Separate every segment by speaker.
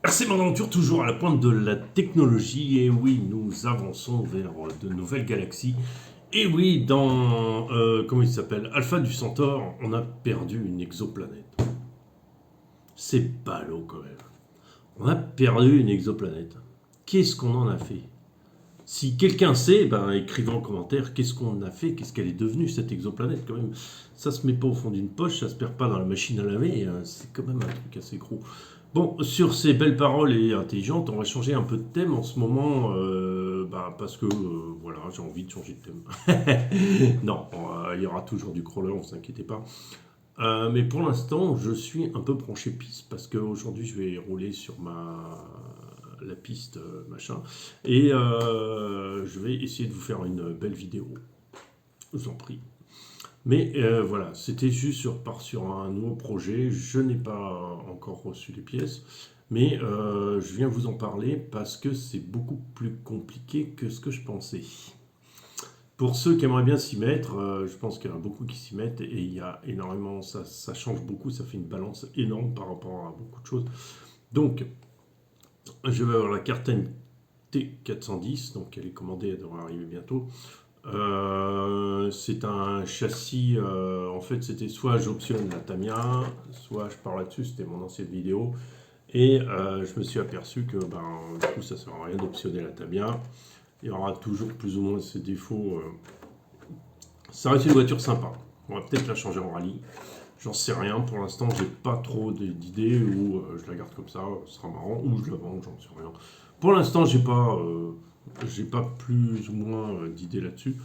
Speaker 1: RC Aventure, toujours à la pointe de la technologie, et oui, nous avançons vers de nouvelles galaxies. Et oui, dans, comment il s'appelle, Alpha du Centaure, on a perdu une exoplanète. C'est ballot quand même. On a perdu une exoplanète. Qu'est-ce qu'on en a fait? Si quelqu'un sait, ben, écrivez en commentaire qu'est-ce qu'on a fait, qu'est-ce qu'elle est devenue cette exoplanète quand même. Ça se met pas au fond d'une poche, ça se perd pas dans la machine à laver, c'est quand même un truc assez gros. Bon, sur ces belles paroles et intelligentes, on va changer un peu de thème en ce moment, parce que voilà, j'ai envie de changer de thème. Non, il y aura toujours du crawler, ne vous inquiétez pas. Mais pour l'instant, je suis un peu branché piste parce qu'aujourd'hui, je vais rouler sur la piste machin et je vais essayer de vous faire une belle vidéo. Je vous en prie. Mais voilà, c'était juste sur un nouveau projet. Je n'ai pas encore reçu les pièces, mais je viens vous en parler parce que c'est beaucoup plus compliqué que ce que je pensais. Pour ceux qui aimeraient bien s'y mettre, je pense qu'il y en a beaucoup qui s'y mettent et il y a énormément, ça change beaucoup, ça fait une balance énorme par rapport à beaucoup de choses. Donc, je vais avoir la Carten T410, donc elle est commandée, elle devrait arriver bientôt. C'est un châssis, en fait c'était soit j'optionne la Tamiya, soit je pars là-dessus, c'était mon ancienne vidéo. Et je me suis aperçu que du coup ça ne sert à rien d'optionner la Tamiya. Il y aura toujours plus ou moins ses défauts. Ça reste une voiture sympa. On va peut-être la changer en rallye. J'en sais rien, pour l'instant j'ai pas trop d'idées, ou je la garde comme ça, ce sera marrant, ou je la vends, j'en sais rien. Pour l'instant j'ai pas plus ou moins d'idées là-dessus.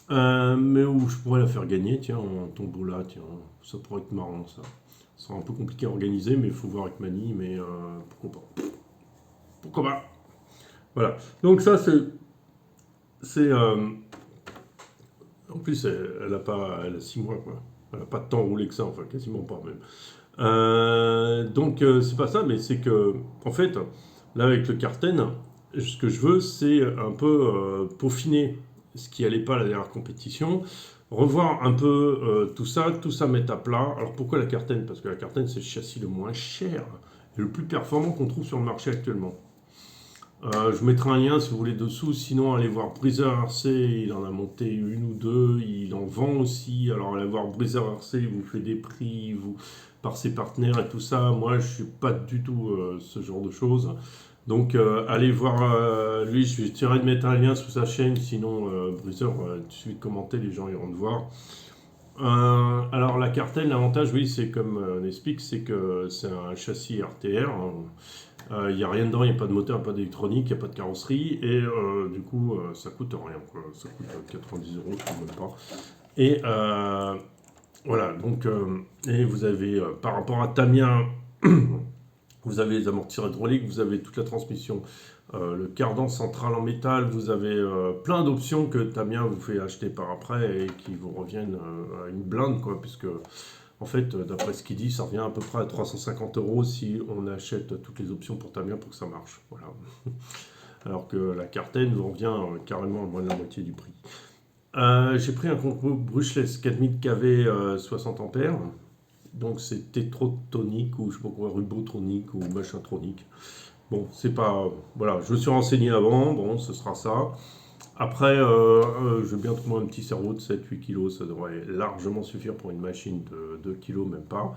Speaker 1: Mais où je pourrais la faire gagner, tiens, en tombola, tiens, ça pourrait être marrant ça. Ça sera un peu compliqué à organiser, mais il faut voir avec Mani, mais pourquoi pas. Pourquoi pas. Voilà. Donc ça c'est en plus elle a pas, elle a 6 mois quoi. Elle a pas de temps roulé que ça, enfin quasiment pas même. C'est pas ça, mais c'est que en fait là avec le Carten, ce que je veux c'est un peu peaufiner ce qui allait pas à la dernière compétition, revoir un peu tout ça mettre à plat. Alors pourquoi la Carten? Parce que la Carten c'est le châssis le moins cher et le plus performant qu'on trouve sur le marché actuellement. Je vous mettrai un lien si vous voulez dessous. Sinon, allez voir Breezer RC. Il en a monté une ou deux. Il en vend aussi. Alors, allez voir Breezer RC. Il vous fait des prix par ses partenaires et tout ça. Moi, je suis pas du tout ce genre de choses. Donc, allez voir lui. Je vais essayer de mettre un lien sous sa chaîne. Sinon, Breezer, tout de suite commenter. Les gens iront te voir. Alors la Cartel, l'avantage, oui, c'est comme on explique, c'est que c'est un châssis RTR. Il n'y a rien dedans, il n'y a pas de moteur, pas d'électronique, il n'y a pas de carrosserie, et du coup, ça coûte rien, quoi. Ça coûte 90 euros, je ne sais même pas. Et voilà, donc, et vous avez, par rapport à Tamiya, vous avez les amortisseurs hydrauliques, vous avez toute la transmission, le cardan central en métal, vous avez plein d'options que Tamiya vous fait acheter par après et qui vous reviennent à une blinde, quoi, puisque en fait, d'après ce qu'il dit, ça revient à peu près à 350 euros si on achète toutes les options pour Tamiya pour que ça marche. Voilà. Alors que la Carten vous revient carrément à moins de la moitié du prix. J'ai pris un concours brushless 4000 kV 60 ampères. Donc c'est tétrotonique ou je sais pas quoi, rubotronique ou machintronique. Bon, c'est pas. Voilà, je me suis renseigné avant, bon, ce sera ça. Après, je vais bien trouver un petit cerveau de 7-8 kg, ça devrait largement suffire pour une machine de 2 kg, même pas.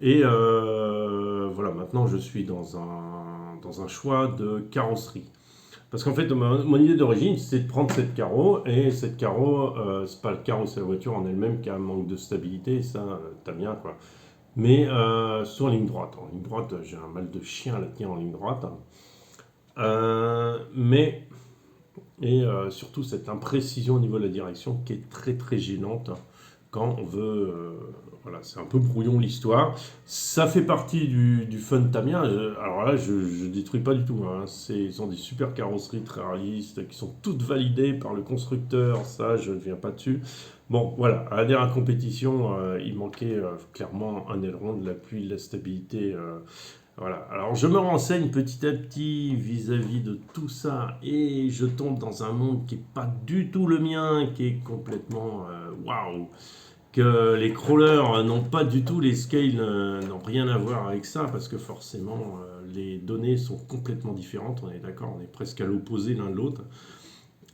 Speaker 1: Et voilà, maintenant je suis dans un choix de carrosserie. Parce qu'en fait, mon idée d'origine, c'est de prendre cette carreau, et cette carreau, c'est pas le carreau, c'est la voiture en elle-même qui a un manque de stabilité, ça, t'as bien quoi. Mais sur ligne droite. En ligne droite, j'ai un mal de chien à la tenir en ligne droite. Mais et surtout cette imprécision au niveau de la direction qui est très très gênante quand on veut. Voilà, c'est un peu brouillon l'histoire. Ça fait partie du fun Tamiya. Alors là, je détruis pas du tout, hein. Ils ont des super carrosseries très réalistes qui sont toutes validées par le constructeur. Ça, je ne viens pas dessus. Bon, voilà, à la dernière compétition, il manquait clairement un aileron, de l'appui, de la stabilité. Voilà. Alors je me renseigne petit à petit vis-à-vis de tout ça et je tombe dans un monde qui n'est pas du tout le mien, qui est complètement waouh. que les crawlers n'ont pas du tout, les scales n'ont rien à voir avec ça, parce que forcément, les données sont complètement différentes, on est d'accord, on est presque à l'opposé l'un de l'autre.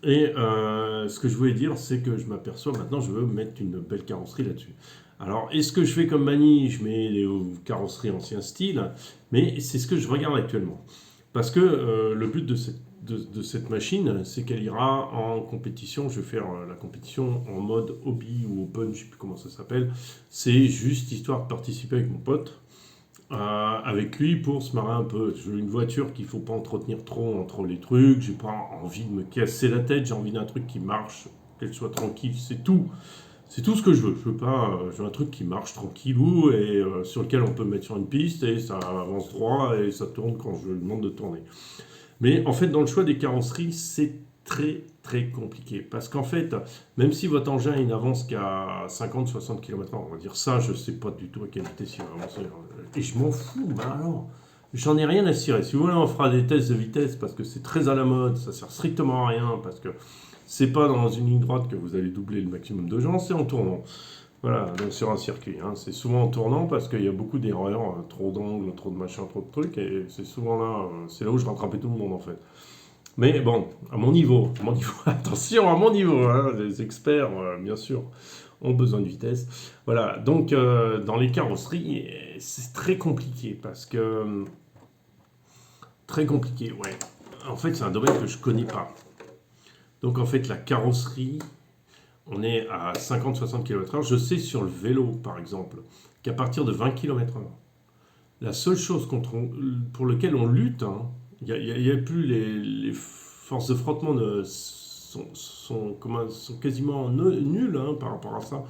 Speaker 1: Et ce que je voulais dire, c'est que je m'aperçois maintenant, je veux mettre une belle carrosserie là-dessus. Alors, est-ce que je fais comme Mani, je mets des carrosseries ancien style, mais c'est ce que je regarde actuellement. Parce que le but de cette machine, c'est qu'elle ira en compétition. Je vais faire la compétition en mode hobby ou open, je ne sais plus comment ça s'appelle. C'est juste histoire de participer avec mon pote, avec lui pour se marrer un peu. J'ai une voiture qu'il ne faut pas entretenir trop entre les trucs. J'ai pas envie de me casser la tête. J'ai envie d'un truc qui marche, qu'elle soit tranquille. C'est tout. C'est tout ce que je veux. Je veux pas. Je veux un truc qui marche tranquillou et sur lequel on peut mettre sur une piste et ça avance droit et ça tourne quand je lui demande de tourner. Mais en fait, dans le choix des carrosseries, c'est très très compliqué. Parce qu'en fait, même si votre engin il n'avance qu'à 50-60 km/h, on va dire ça, je ne sais pas du tout à quelle vitesse il va avancer. Et je m'en fous, bah alors, j'en ai rien à cirer. Si vous voulez, on fera des tests de vitesse parce que c'est très à la mode, ça sert strictement à rien, parce que c'est pas dans une ligne droite que vous allez doubler le maximum de gens, c'est en tournant. Voilà, donc sur un circuit. Hein. C'est souvent en tournant parce qu'il y a beaucoup d'erreurs, trop d'angles, trop de machins, trop de trucs, et c'est souvent là, c'est là où je rattrapais tout le monde en fait. Mais bon, à mon niveau, attention à mon niveau, hein, les experts, bien sûr, ont besoin de vitesse. Voilà, donc dans les carrosseries, c'est très compliqué parce que. Très compliqué, ouais. En fait, c'est un domaine que je connais pas. Donc en fait, la carrosserie, on est à 50-60 km/h. Je sais sur le vélo, par exemple, qu'à partir de 20 km/h, la seule chose pour laquelle on lutte, hein, il n'y a plus les forces de frottement sont quasiment nulles hein, par rapport à ça.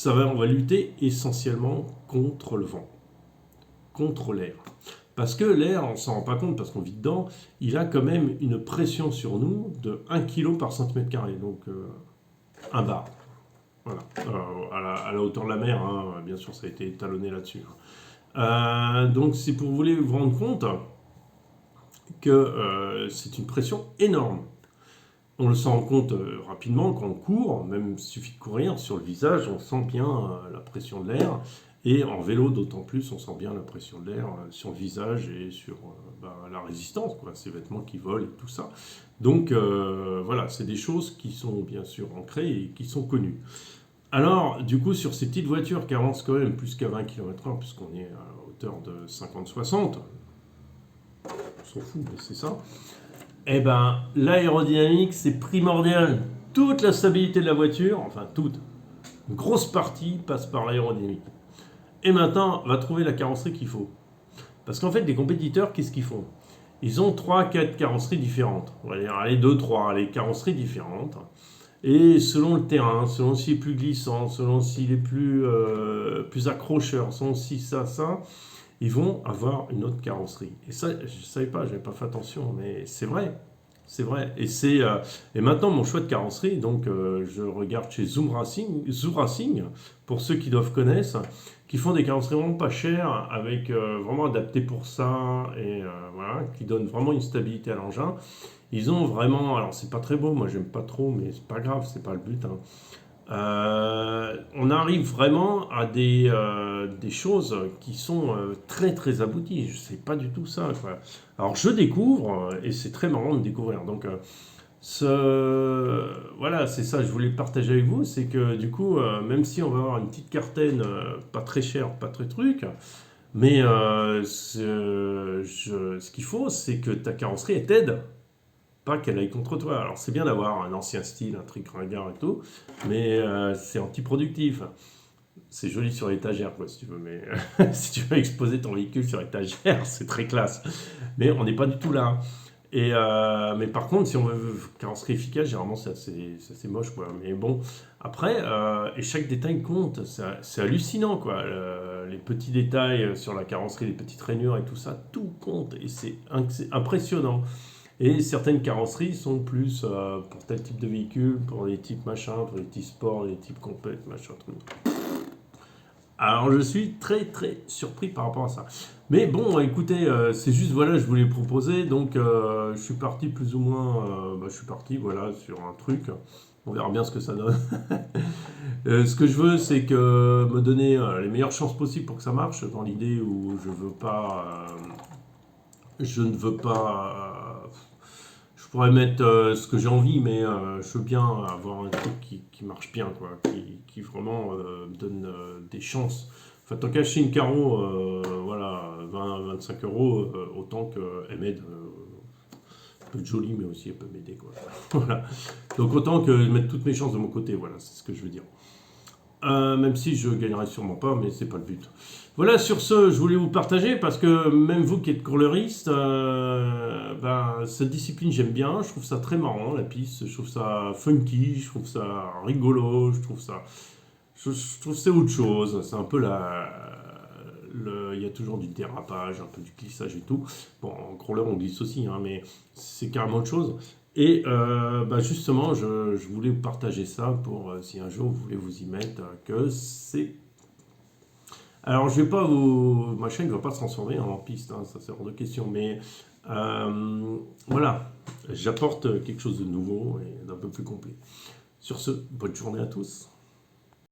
Speaker 1: On va lutter essentiellement contre le vent, contre l'air. Parce que l'air, on ne s'en rend pas compte parce qu'on vit dedans, il a quand même une pression sur nous de 1 kg par centimètre carré, donc 1 bar. Voilà, à la hauteur de la mer, hein, bien sûr, ça a été étalonné là-dessus. Donc, c'est pour vous voulez vous rendre compte que c'est une pression énorme. On le s'en rend compte rapidement quand on court, même s'il suffit de courir sur le visage, on sent bien la pression de l'air. Et en vélo, d'autant plus, on sent bien la pression de l'air sur le visage et sur la résistance, quoi, ces vêtements qui volent et tout ça. Donc voilà, c'est des choses qui sont bien sûr ancrées et qui sont connues. Alors, du coup, sur ces petites voitures qui avancent quand même plus qu'à 20 km/h, puisqu'on est à hauteur de 50-60, on s'en fout, mais c'est ça. Eh ben, l'aérodynamique, c'est primordial. Toute la stabilité de la voiture, enfin toute, une grosse partie passe par l'aérodynamique. Et maintenant, on va trouver la carrosserie qu'il faut. Parce qu'en fait, les compétiteurs, qu'est-ce qu'ils font? Ils ont 3-4 carrosseries différentes. On va dire, allez, 2-3, allez, carrosseries différentes. Et selon le terrain, selon s'il est plus glissant, selon s'il est plus accrocheur, selon si ça, ils vont avoir une autre carrosserie. Et ça, je ne savais pas, je n'avais pas fait attention, mais c'est vrai. C'est vrai. Et maintenant, mon choix de carrosserie, donc je regarde chez Zoo Racing, pour ceux qui doivent connaître, qui font des carrosseries vraiment pas chères, avec vraiment adaptées pour ça, et voilà, qui donnent vraiment une stabilité à l'engin. Ils ont vraiment, alors c'est pas très beau, moi j'aime pas trop, mais c'est pas grave, c'est pas le but. Hein. On arrive vraiment à des choses qui sont très très abouties. Je sais pas du tout ça, quoi. Alors je découvre et c'est très marrant de découvrir. Donc voilà, c'est ça. Je voulais partager avec vous, c'est que du coup, même si on va avoir une petite cartaine pas très chère, pas très truc, mais ce qu'il faut, c'est que ta carrosserie elle t'aide. Pas qu'elle aille contre toi. Alors c'est bien d'avoir un ancien style, un truc ringard et tout, mais c'est antiproductif. C'est joli sur l'étagère, quoi, si tu veux, mais si tu veux exposer ton véhicule sur l'étagère, c'est très classe. Mais on n'est pas du tout là. Mais par contre, si on veut une carrosserie efficace, généralement c'est assez moche, quoi. Mais bon, après, et chaque détail compte, c'est hallucinant, quoi. Les petits détails sur la carrosserie, les petites rainures et tout ça, tout compte, et c'est impressionnant. Et certaines carrosseries sont plus pour tel type de véhicule, pour les types machin, pour les types sport, les types compètes, machin, truc. Alors je suis très très surpris par rapport à ça. Mais bon, écoutez, c'est juste voilà, je voulais proposer, donc je suis parti plus ou moins, je suis parti voilà sur un truc. On verra bien ce que ça donne. Ce que je veux, c'est que me donner les meilleures chances possibles pour que ça marche, dans l'idée où je ne veux pas. Je pourrais mettre ce que j'ai envie, mais je veux bien avoir un truc qui marche bien, quoi, qui vraiment me donne des chances. Enfin, tant qu'acheter une carreau, voilà, 20-25 euros, autant qu'elle m'aide. Elle peut être jolie, mais aussi elle peut m'aider, quoi. Voilà. Donc autant que mettre toutes mes chances de mon côté, voilà, c'est ce que je veux dire. Même si je gagnerai sûrement pas, mais c'est pas le but. Voilà, sur ce, je voulais vous partager parce que même vous qui êtes courleuriste, cette discipline j'aime bien. Je trouve ça très marrant la piste. Je trouve ça funky, je trouve ça rigolo, je trouve que c'est autre chose. C'est un peu il y a toujours du dérapage, un peu du glissage et tout. Bon, en crawler on glisse aussi, hein, mais c'est carrément autre chose. Et justement, je voulais vous partager ça pour si un jour vous voulez vous y mettre, que c'est. Alors, je vais pas vous. Ma chaîne ne va pas se transformer en piste, hein, ça c'est hors de question, mais voilà, j'apporte quelque chose de nouveau et d'un peu plus complet. Sur ce, bonne journée à tous.